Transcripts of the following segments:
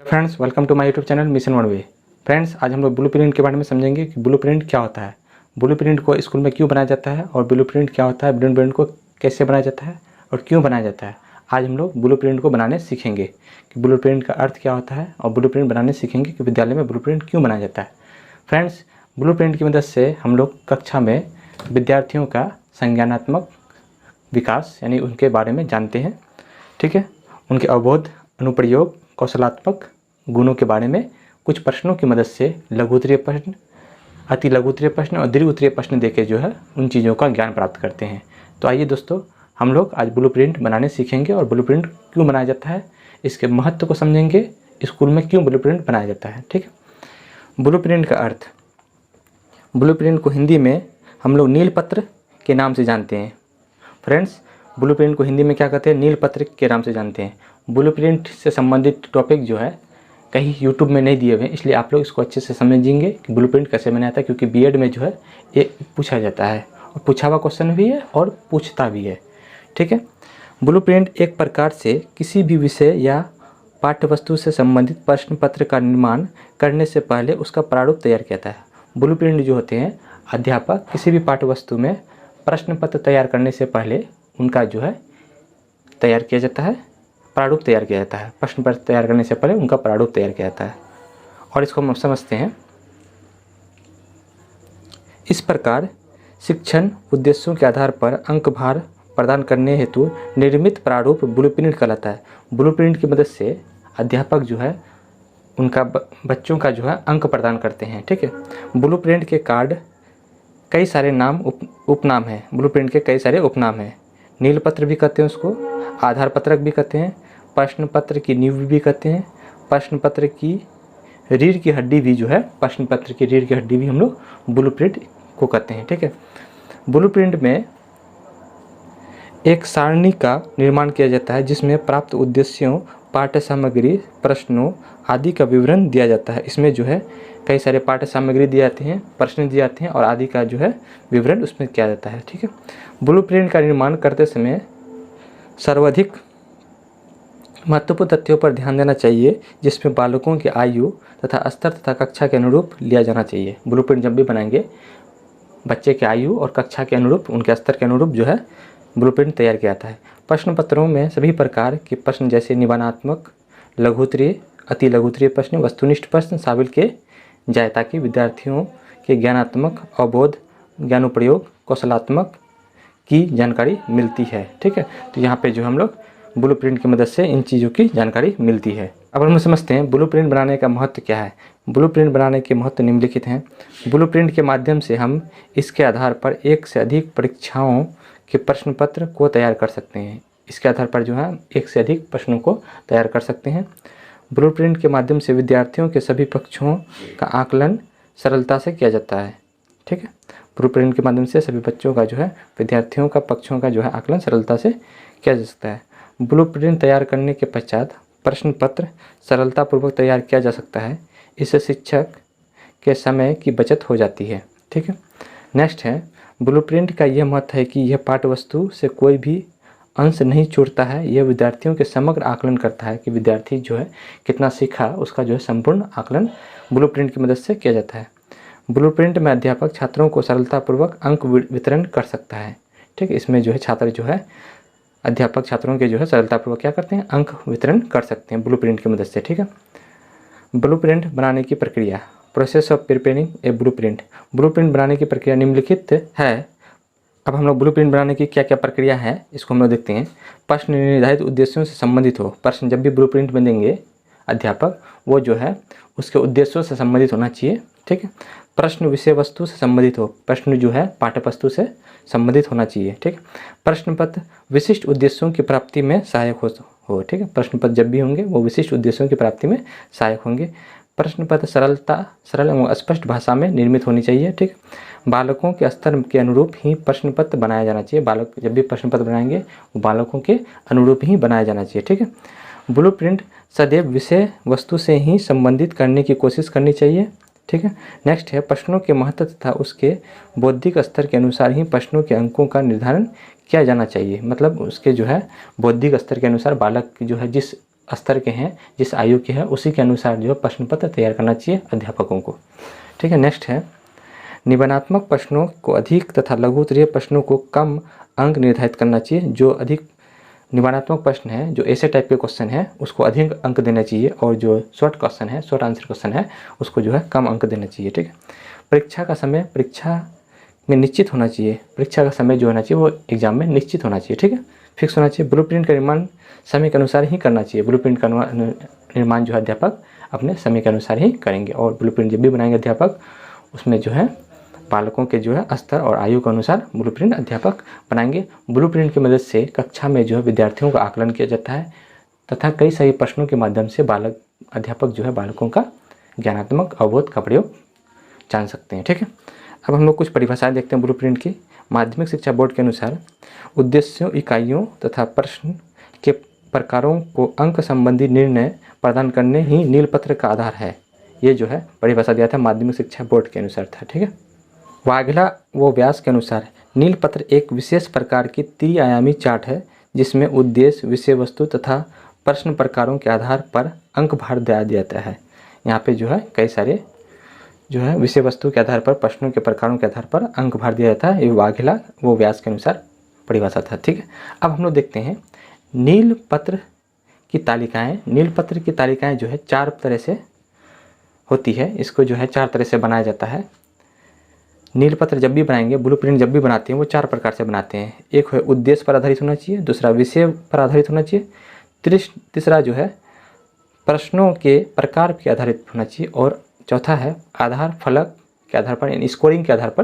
Friends, welcome to my YouTube channel Mission One Way. Friends, आज हम लोग blueprint के बारे में समझेंगे कि ब्लूप्रिंट क्या होता है, ब्लूप्रिंट को स्कूल में क्यों बनाया जाता है और ब्लूप्रिंट क्या होता है, ब्लूप्रिंट को कैसे बनाया जाता है और क्यों बनाया जाता है। आज हम लोग ब्लूप्रिंट को बनाने सीखेंगे कि ब्लूप्रिंट का अर्थ क्या होता है और ब्लूप्रिंट बनाने सीखेंगे कि विद्यालय में ब्लूप्रिंट क्यों बनाया जाता है। फ्रेंड्स, ब्लूप्रिंट की मदद से हम लोग कक्षा में विद्यार्थियों का संज्ञानात्मक विकास यानी उनके बारे में जानते हैं। ठीक है, उनके अवबोध, अनुप्रयोग, कौशलात्मक गुणों के बारे में कुछ प्रश्नों की मदद से लघु उत्तरीय प्रश्न, अति लघु उत्तरीय प्रश्न और दीर्घ उत्तरीय प्रश्न देके जो है उन चीज़ों का ज्ञान प्राप्त करते हैं। तो आइए दोस्तों, हम लोग आज ब्लूप्रिंट बनाने सीखेंगे और ब्लूप्रिंट क्यों बनाया जाता है, इसके महत्व को समझेंगे, स्कूल में क्यों ब्लूप्रिंट बनाया जाता है। ठीक है, ब्लूप्रिंट का अर्थ, ब्लूप्रिंट को हिंदी में हम लोग नीलपत्र के नाम से जानते हैं। फ्रेंड्स, ब्लूप्रिंट को हिंदी में क्या कहते हैं, नीलपत्र के नाम से जानते हैं। ब्लूप्रिंट से संबंधित टॉपिक जो है कहीं यूट्यूब में नहीं दिए हुए हैं, इसलिए आप लोग इसको अच्छे से समझेंगे कि ब्लूप्रिंट कैसे बनाया जाता है, क्योंकि बीएड में जो है ये पूछा जाता है और पूछा हुआ क्वेश्चन भी है और पूछता भी है। ठीक है, ब्लूप्रिंट एक प्रकार से किसी भी विषय या पाठ्यवस्तु से संबंधित प्रश्न पत्र का निर्माण करने से पहले उसका प्रारूप तैयार किया जाता है। ब्लूप्रिंट जो होते हैं, अध्यापक किसी भी पाठ्यवस्तु में प्रश्न पत्र तैयार करने से पहले उनका जो है तैयार किया जाता है, प्रारूप तैयार किया जाता है। प्रश्न पत्र तैयार करने से पहले उनका प्रारूप तैयार किया जाता है और इसको हम समझते हैं। इस प्रकार शिक्षण उद्देश्यों के आधार पर अंक भार प्रदान करने हेतु निर्मित प्रारूप ब्लूप्रिंट कहलाता है। ब्लूप्रिंट की मदद से अध्यापक जो है उनका बच्चों का जो है अंक प्रदान करते हैं। ठीक है, ब्लूप्रिंट के कार्ड कई सारे नाम उपनाम हैं। ब्लूप्रिंट के कई सारे उपनाम हैं। नीलपत्र भी कहते हैं उसको, आधार पत्रक भी कहते हैं, प्रश्न पत्र की नींव भी कहते हैं, प्रश्न पत्र की रीढ़ की हड्डी भी जो है, प्रश्न पत्र की रीढ़ की हड्डी भी हम लोग ब्लूप्रिंट को कहते हैं। ठीक है, ब्लूप्रिंट में एक सारणी का निर्माण किया जाता है जिसमें प्राप्त उद्देश्यों, पाठ्य सामग्री, प्रश्नों आदि का विवरण दिया जाता है। इसमें जो है कई सारे पाठ्य सामग्री दिए जाते हैं, प्रश्न दिए जाते हैं और आदि का जो है विवरण उसमें किया जाता है। ठीक है, ब्लूप्रिंट का निर्माण करते समय सर्वाधिक महत्वपूर्ण तथ्यों पर ध्यान देना चाहिए, जिसमें बालकों की आयु तथा स्तर तथा कक्षा के अनुरूप लिया जाना चाहिए। ब्लूप्रिंट जब भी बनाएंगे बच्चे की आयु और कक्षा के अनुरूप, उनके स्तर के अनुरूप जो है ब्लूप्रिंट तैयार किया जाता है। प्रश्न पत्रों में सभी प्रकार के प्रश्न जैसे निबंधात्मक, लघु उत्तरीय, अति लघु उत्तरीय प्रश्न, वस्तुनिष्ठ प्रश्न शामिल किए जाए ताकि विद्यार्थियों के ज्ञानात्मक, अवबोध, ज्ञानोपयोग, कौशलात्मक की जानकारी मिलती है। ठीक है, तो यहाँ पे जो हम लोग ब्लूप्रिंट की मदद से इन चीज़ों की जानकारी मिलती है। अब हम समझते हैं ब्लूप्रिंट बनाने का महत्व क्या है। ब्लूप्रिंट बनाने के महत्व निम्नलिखित हैं। ब्लूप्रिंट के माध्यम से हम इसके आधार पर एक से अधिक परीक्षाओं के प्रश्न पत्र को तैयार कर सकते हैं। इसके आधार पर जो है एक से अधिक प्रश्नों को तैयार कर सकते हैं। ब्लूप्रिंट के माध्यम से विद्यार्थियों के सभी पक्षों का आकलन सरलता से किया जाता है। ठीक है, ब्लूप्रिंट के माध्यम से सभी बच्चों का जो है, विद्यार्थियों का पक्षों का जो है आकलन सरलता से किया जा सकता है। ब्लूप्रिंट तैयार करने के पश्चात प्रश्न पत्र सरलतापूर्वक तैयार किया जा सकता है। इससे शिक्षक के समय की बचत हो जाती है। ठीक है, नेक्स्ट है, ब्लूप्रिंट का यह महत्व है कि यह पाठ्यवस्तु से कोई भी अंश नहीं छोड़ता है। यह विद्यार्थियों के समग्र आकलन करता है कि विद्यार्थी जो है कितना सीखा, उसका जो है संपूर्ण आकलन ब्लूप्रिंट की मदद से किया जाता है। ब्लूप्रिंट में अध्यापक छात्रों को सरलतापूर्वक अंक वितरण कर सकता है। ठीक है, इसमें जो है छात्र जो है, अध्यापक छात्रों के जो है सरलतापूर्वक क्या करते हैं, अंक वितरण कर सकते हैं ब्लूप्रिंट की मदद से। ठीक है, ब्लूप्रिंट बनाने की प्रक्रिया, process of preparing A blueprint. Blueprint बनाने की प्रक्रिया निम्नलिखित है। अब हम लोग ब्लूप्रिंट बनाने की क्या क्या प्रक्रिया है इसको हम लोग देखते हैं। प्रश्न निर्धारित उद्देश्यों से संबंधित हो। प्रश्न जब भी ब्लूप्रिंट में देंगे अध्यापक, वो जो है उसके उद्देश्यों से संबंधित होना चाहिए। ठीक है, प्रश्न विषय वस्तु से संबंधित हो। प्रश्न जो है पाठ्यवस्तु से संबंधित होना चाहिए। ठीक, प्रश्न पत्र विशिष्ट उद्देश्यों की प्राप्ति में सहायक हो। ठीक है, प्रश्न पत्र जब भी होंगे वो विशिष्ट उद्देश्यों की प्राप्ति में सहायक होंगे। प्रश्न पत्र सरल एवं स्पष्ट भाषा में निर्मित होनी चाहिए। ठीक, बालकों के स्तर के अनुरूप ही प्रश्न पत्र बनाया जाना चाहिए। बालक जब भी प्रश्न पत्र बनाएंगे वो बालकों के अनुरूप ही बनाया जाना चाहिए। ठीक है, ब्लूप्रिंट सदैव विषय वस्तु से ही संबंधित करने की कोशिश करनी चाहिए। ठीक है, नेक्स्ट है, प्रश्नों के महत्व तथा उसके बौद्धिक स्तर के अनुसार ही प्रश्नों के अंकों का निर्धारण किया जाना चाहिए। मतलब उसके जो है बौद्धिक स्तर के अनुसार बालक जो है जिस स्तर के हैं, जिस आयु के हैं, उसी के अनुसार जो है प्रश्न पत्र तैयार करना चाहिए अध्यापकों को। ठीक है, नेक्स्ट है निबंधात्मक प्रश्नों को अधिक तथा लघु उत्तरीय प्रश्नों को कम अंक निर्धारित करना चाहिए। जो अधिक निबंधात्मक प्रश्न है, जो ऐसे टाइप के क्वेश्चन है, उसको अधिक अंक देना चाहिए, और जो शॉर्ट क्वेश्चन है, शॉर्ट आंसर क्वेश्चन है, उसको जो है कम अंक देना चाहिए। ठीक है, परीक्षा का समय परीक्षा में निश्चित होना चाहिए। परीक्षा का समय जो होना चाहिए वो एग्जाम में निश्चित होना चाहिए। ठीक है, फिक्स होना चाहिए। ब्लूप्रिंट का निर्माण समय के अनुसार ही करना चाहिए। ब्लूप्रिंट का निर्माण जो है अध्यापक अपने समय के अनुसार ही करेंगे, और ब्लूप्रिंट जब भी बनाएंगे अध्यापक, उसमें जो है बालकों के जो है स्तर और आयु के अनुसार ब्लूप्रिंट अध्यापक बनाएंगे। ब्लूप्रिंट की मदद से कक्षा में जो है विद्यार्थियों का आकलन किया जाता है तथा कई सारे प्रश्नों के माध्यम से अध्यापक जो है बालकों का ज्ञानात्मक अवबोध का प्रयोग जान सकते हैं। ठीक है, अब हम लोग कुछ परिभाषाएं देखते हैं ब्लूप्रिंट की। माध्यमिक शिक्षा बोर्ड के अनुसार उद्देश्यों, इकाइयों तथा प्रश्न के प्रकारों को अंक संबंधी निर्णय प्रदान करने ही नीलपत्र का आधार है। ये जो है परिभाषा दिया था माध्यमिक शिक्षा बोर्ड के अनुसार था। ठीक है, वाघेला व व्यास के अनुसार नीलपत्र एक विशेष प्रकार की त्रिआयामी चार्ट है जिसमें उद्देश्य, विषय वस्तु तथा प्रश्न प्रकारों के आधार पर अंक भार दिया जाता है। यहाँ पे जो है कई सारे जो है विषय वस्तु के आधार पर, प्रश्नों के प्रकारों के आधार पर अंक भार दिया जाता है। ये वाघेला व व्यास के अनुसार परिभाषा था। ठीक है, अब हम लोग देखते हैं नीलपत्र की तालिकाएँ। नीलपत्र की तालिकाएँ जो है 4 तरह से होती है। इसको जो है 4 तरह से बनाया जाता है। नीलपत्र जब भी बनाएंगे, ब्लूप्रिंट जब भी बनाते हैं, वो 4 प्रकार से बनाते हैं। एक है उद्देश्य पर आधारित होना चाहिए, दूसरा विषय पर आधारित होना चाहिए, तीसरा जो है प्रश्नों के प्रकार के आधारित होना चाहिए, और चौथा है आधार फलक के आधार पर, यानी स्कोरिंग के आधार पर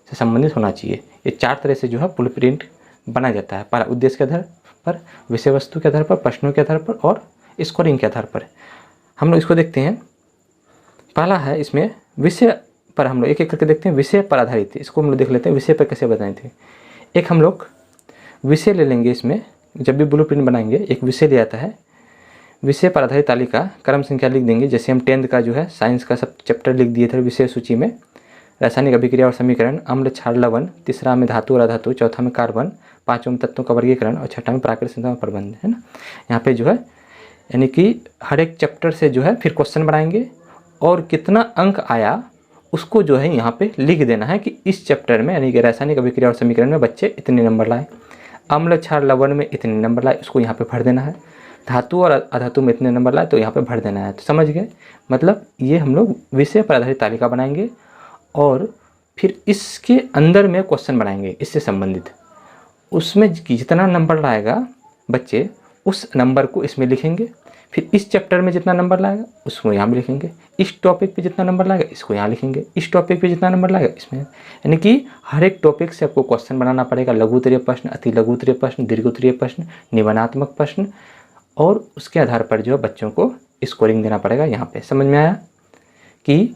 से संबंधित होना चाहिए। ये 4 तरह से जो है ब्लूप्रिंट बनाया जाता है। पहला उद्देश्य के आधार पर, विषय वस्तु के आधार पर, प्रश्नों के आधार पर और स्कोरिंग के आधार पर। हम लोग इसको देखते हैं। पहला है इसमें विषय पर, हम लोग एक एक करके देखते हैं। विषय पर आधारित, इसको हम लोग देख लेते हैं विषय पर कैसे बताए थे। एक हम लोग विषय ले लेंगे। इसमें जब भी ब्लूप्रिंट बनाएंगे एक विषय ले आता है। विषय पर आधारित तालिका क्रम संख्या लिख देंगे। जैसे हम 10th का जो है साइंस का सब चैप्टर लिख दिए थे विषय सूची में। रासायनिक अभिक्रिया और समीकरण, अम्ल, क्षार, लवण, तीसरा में धातु और अधातु, चौथा में कार्बन, पाँचवें में तत्वों का वर्गीकरण और छठा में प्राकृतिक संसाधन प्रबंध, है ना। यहाँ पे जो है यानी कि हर एक चैप्टर से जो है फिर क्वेश्चन बनाएंगे, और कितना अंक आया उसको जो है यहाँ पे लिख देना है कि इस चैप्टर में, यानी कि रासायनिक अभिक्रिया और समीकरण में बच्चे इतने नंबर लाए, अम्ल, क्षार, लवण में इतने नंबर लाए, उसको यहाँ पे भर देना है, धातु और अधातु में इतने नंबर लाए तो यहाँ पे भर देना है। तो समझ गए, मतलब ये हम लोग विषय पर आधारित तालिका बनाएंगे, और फिर इसके अंदर में क्वेश्चन बनाएंगे इससे संबंधित। उसमें जितना नंबर लाएगा बच्चे, उस नंबर को इसमें लिखेंगे। फिर इस चैप्टर में जितना नंबर लाएगा उसको यहाँ भी लिखेंगे। इस टॉपिक पे जितना नंबर लाएगा इसको यहाँ लिखेंगे। इस टॉपिक पे जितना नंबर लाएगा इसमें, यानी कि हर एक टॉपिक से आपको क्वेश्चन बनाना पड़ेगा। लघु उत्तरीय प्रश्न, अति लघु उत्तरीय प्रश्न, दीर्घ उत्तरीय प्रश्न, निबंधात्मक प्रश्न, और उसके आधार पर जो है बच्चों को स्कोरिंग देना पड़ेगा। यहाँ पे समझ में आया कि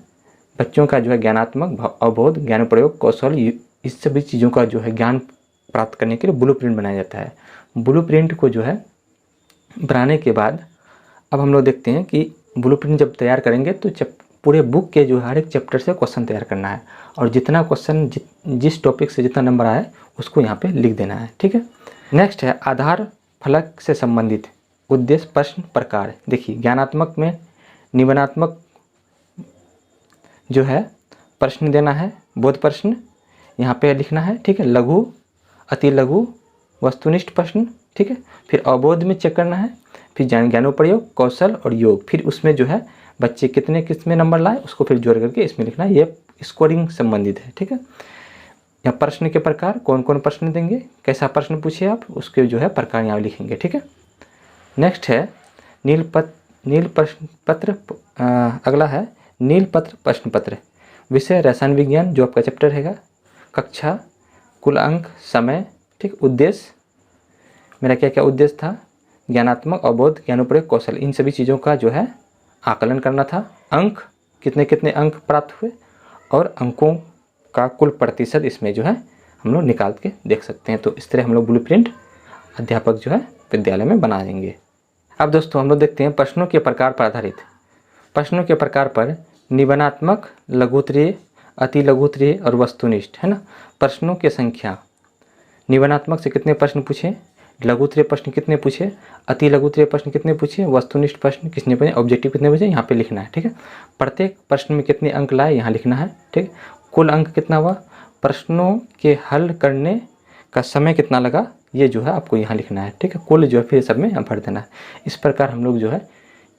बच्चों का जो है ज्ञानात्मक अवबोध, ज्ञान प्रयोग कौशल, इस सभी चीज़ों का जो है ज्ञान प्राप्त करने के लिए ब्लूप्रिंट बनाया जाता है। ब्लूप्रिंट को जो है बनाने के बाद अब हम लोग देखते हैं कि ब्लूप्रिंट जब तैयार करेंगे तो पूरे बुक के जो हर एक चैप्टर से क्वेश्चन तैयार करना है, और जितना क्वेश्चन जिस टॉपिक से जितना नंबर आए उसको यहाँ पे लिख देना है। ठीक है, नेक्स्ट है आधार फलक से संबंधित उद्देश्य, प्रश्न, प्रकार। देखिए ज्ञानात्मक में निबंधात्मक जो है प्रश्न देना है, बोध प्रश्न यहाँ पे लिखना है। ठीक है, लघु, अति लघु, वस्तुनिष्ठ प्रश्न। ठीक है, फिर अवबोध में चेक करना है, फिर ज्ञानोपयोग, कौशल और योग। फिर उसमें जो है बच्चे कितने किसमें नंबर लाए उसको फिर जोड़ करके इसमें लिखना है। ये स्कोरिंग संबंधित है। ठीक है, यहाँ प्रश्न के प्रकार, कौन कौन प्रश्न देंगे, कैसा प्रश्न पूछे आप, उसके जो है प्रकार यहाँ लिखेंगे। ठीक है, नेक्स्ट है नील प्रश्न पत्र। अगला है नीलपत्र प्रश्न पत्र। विषय रसायन विज्ञान जो आपका चैप्टर रहेगा, कक्षा, कुल अंक, समय। ठीक, उद्देश्य मेरा क्या क्या उद्देश्य था, ज्ञानात्मक अवबोध, ज्ञानोपयोग, कौशल, इन सभी चीज़ों का जो है आकलन करना था। अंक कितने कितने अंक प्राप्त हुए, और अंकों का कुल प्रतिशत इसमें जो है हम लोग निकाल के देख सकते हैं। तो इस तरह हम लोग ब्लूप्रिंट अध्यापक जो है विद्यालय में बना देंगे। अब दोस्तों हम लोग देखते हैं प्रश्नों के प्रकार पर आधारित। प्रश्नों के प्रकार पर निबंधात्मक, लघु उत्तरीय, अति लघु उत्तरीय और वस्तुनिष्ठ, है ना। प्रश्नों की संख्या, निबंधात्मक से कितने प्रश्न पूछे, लघुत्तरीय प्रश्न कितने पूछे, अति लघुत्तरीय प्रश्न कितने पूछे, वस्तुनिष्ठ प्रश्न कितने पूछे, ऑब्जेक्टिव कितने पूछे, यहाँ पे लिखना है। ठीक है, प्रत्येक प्रश्न में कितने अंक लाए यहाँ लिखना है। ठीक, कुल अंक कितना हुआ, प्रश्नों के हल करने का समय कितना लगा, ये जो है आपको यहाँ लिखना है। ठीक है, कुल जो है फिर सब में भर देना है। इस प्रकार हम लोग जो है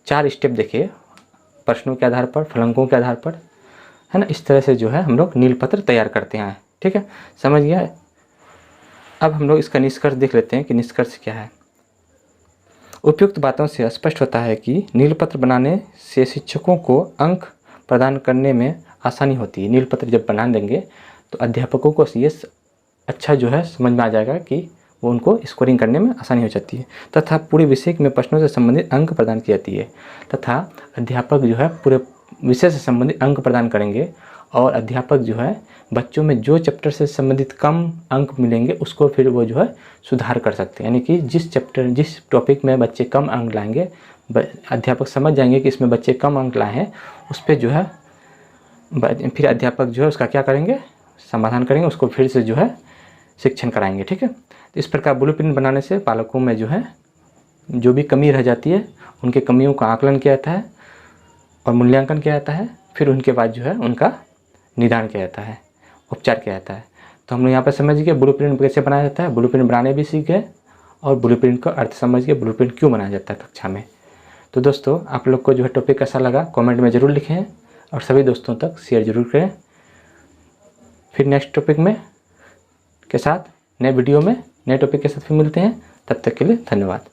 4 स्टेप देखे, प्रश्नों के आधार पर, फलंकों के आधार पर, है ना। इस तरह से जो है हम लोग नीलपत्र तैयार करते हैं। ठीक है, समझ गया। अब हम लोग इसका निष्कर्ष देख लेते हैं कि निष्कर्ष क्या है। उपयुक्त बातों से स्पष्ट होता है कि नीलपत्र बनाने से शिक्षकों को अंक प्रदान करने में आसानी होती है। नीलपत्र जब बना देंगे तो अध्यापकों को ये अच्छा जो है समझ में आ जाएगा कि वो उनको स्कोरिंग करने में आसानी हो जाती है, तथा पूरे विषय में प्रश्नों से संबंधित अंक प्रदान की जाती है, तथा अध्यापक जो है पूरे विषय से संबंधित अंक प्रदान करेंगे। और अध्यापक जो है बच्चों में जो चैप्टर से संबंधित कम अंक मिलेंगे उसको फिर वो जो है सुधार कर सकते हैं। यानी कि जिस टॉपिक में बच्चे कम अंक लाएंगे, अध्यापक समझ जाएंगे कि इसमें बच्चे कम अंक लाए हैं, उस पर जो है फिर अध्यापक जो है उसका क्या करेंगे, समाधान करेंगे, उसको फिर से जो है शिक्षण कराएंगे। ठीक है, तो इस प्रकार ब्लूप्रिंट बनाने से पालकों में जो है जो भी कमी रह जाती है उनके कमियों का आकलन किया जाता है और मूल्यांकन किया जाता है। फिर उनके बाद जो है उनका निदान किया जाता है, उपचार किया जाता है। तो हम लोग यहाँ पर समझ गए ब्लूप्रिंट कैसे बनाया जाता है, ब्लूप्रिंट बनाने भी सीख गए और ब्लूप्रिंट का अर्थ समझ गए, ब्लूप्रिंट क्यों बनाया जाता है कक्षा में। तो दोस्तों आप लोग को जो है टॉपिक कैसा लगा कमेंट में ज़रूर लिखें और सभी दोस्तों तक शेयर ज़रूर करें। फिर नेक्स्ट टॉपिक में के साथ, नए वीडियो में नए टॉपिक के साथ फिर मिलते हैं। तब तक के लिए धन्यवाद।